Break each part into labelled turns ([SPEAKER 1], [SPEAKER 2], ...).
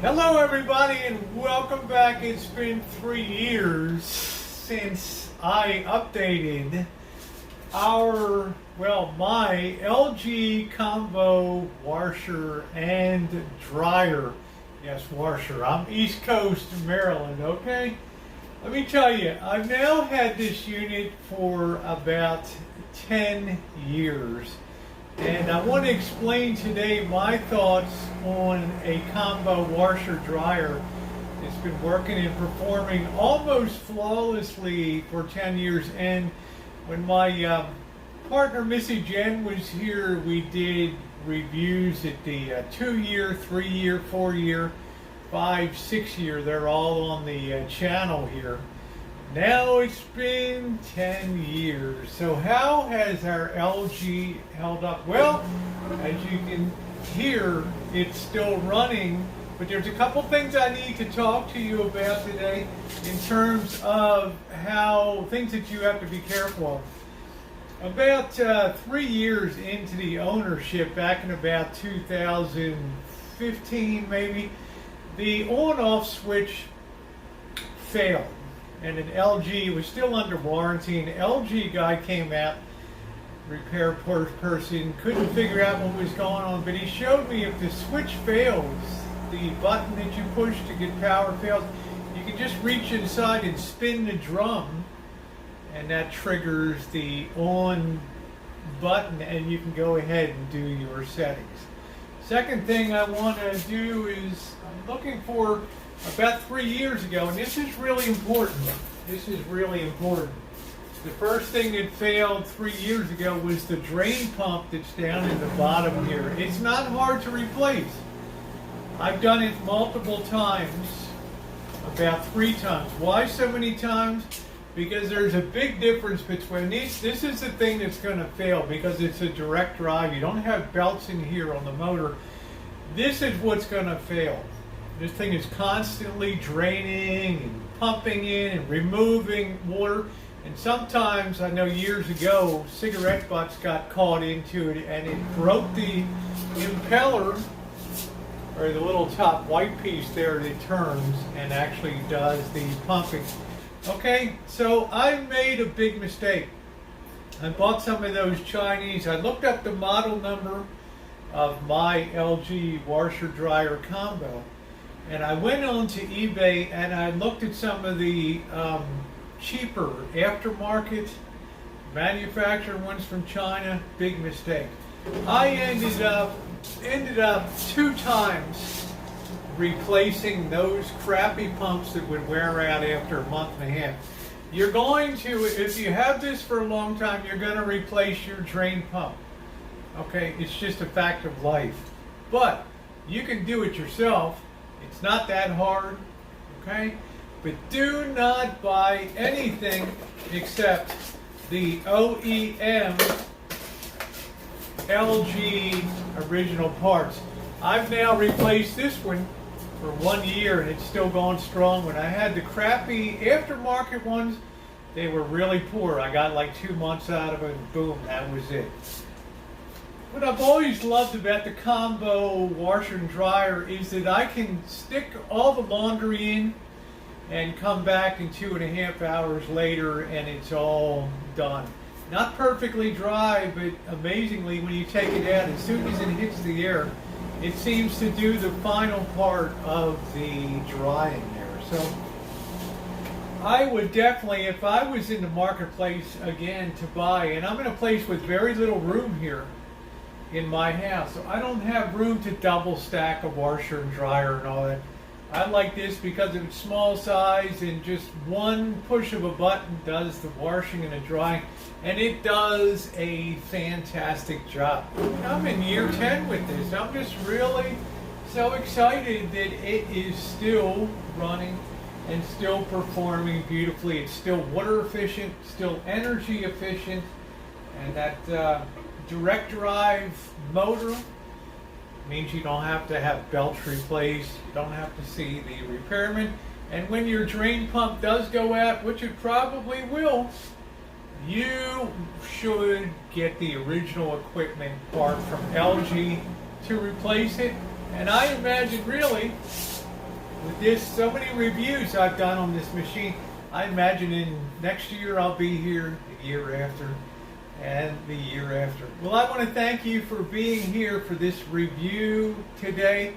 [SPEAKER 1] Hello everybody and welcome back. It's been 3 years since I updated my LG Combo washer and dryer. Yes, washer. I'm East Coast Maryland, okay? Let me tell you, I've now had this unit for about 10 years. And I want to explain today my thoughts on a combo washer dryer. It's been working and performing almost flawlessly for 10 years. And when my partner Missy Jen was here, we did reviews at the 2-year, 3-year, 4-year, 5, 6-year. They're all on the channel here. Now it's been 10 years. So how has our LG held up? Well, as you can hear, it's still running, but there's a couple things I need to talk to you about today in terms of how things that you have to be careful of. About 3 years into the ownership, back in about 2015 maybe, the on-off switch failed. And an LG was still under warranty. An LG guy came out, repair person, couldn't figure out what was going on, but he showed me if the switch fails, the button that you push to get power fails, you can just reach inside and spin the drum, and that triggers the on button, and you can go ahead and do your settings. Second thing I want to do is, I'm looking for about 3 years ago, and this is really important. This is really important. The first thing that failed 3 years ago was the drain pump that's down in the bottom here. It's not hard to replace. I've done it multiple times, about 3 times. Why so many times? Because there's a big difference between these. This is the thing that's going to fail because it's a direct drive. You don't have belts in here on the motor. This is what's going to fail. This thing is constantly draining and pumping in and removing water. And sometimes, I know years ago, cigarette butts got caught into it and it broke the impeller, or the little top white piece there that turns and actually does the pumping. Okay, so I made a big mistake. I bought some of those Chinese. I looked up the model number of my LG washer dryer combo. And I went on to eBay and I looked at some of the cheaper aftermarket manufactured ones from China. Big mistake. I ended up 2 times replacing those crappy pumps that would wear out after a month and a half. You're going to, if you have this for a long time, you're going to replace your drain pump. Okay, it's just a fact of life. But you can do it yourself. It's not that hard, okay? But do not buy anything except the OEM LG original parts. I've now replaced this one for 1 year and it's still going strong. When I had the crappy aftermarket ones, they were really poor. I got like 2 months out of it and boom, that was it. What I've always loved about the combo washer and dryer is that I can stick all the laundry in and come back in 2.5 hours later and it's all done. Not perfectly dry, but amazingly when you take it out, as soon as it hits the air, it seems to do the final part of the drying there. So I would definitely, if I was in the marketplace again to buy, and I'm in a place with very little room here in my house, so I don't have room to double stack a washer and dryer and all that. I like this because of its small size and just one push of a button does the washing and the drying, and it does a fantastic job. I'm in year 10 with this. I'm just really so excited that it is still running and still performing beautifully. It's still water efficient, still energy efficient, and that direct drive motor means you don't have to have belts replaced, you don't have to see the repairman, and when your drain pump does go out, which it probably will, you should get the original equipment part from LG to replace it. And I imagine really this, so many reviews I've done on this machine. I imagine in next year I'll be here, the year after, and the year after. Well, I want to thank you for being here for this review today.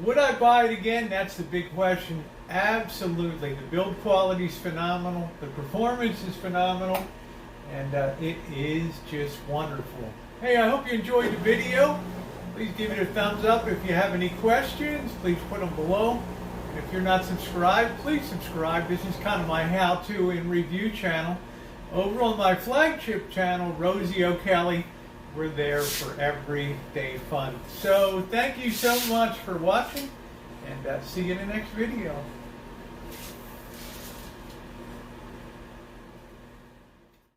[SPEAKER 1] Would I buy it again? That's the big question. Absolutely. The build quality is phenomenal. The performance is phenomenal. And it is just wonderful. Hey, I hope you enjoyed the video. Please give it a thumbs up. If you have any questions, please put them below. And if you're not subscribed, please subscribe. This is kind of my how-to and review channel. Over on my flagship channel, Rosie O'Kelly, we're there for everyday fun. So thank you so much for watching, and see you in the next video.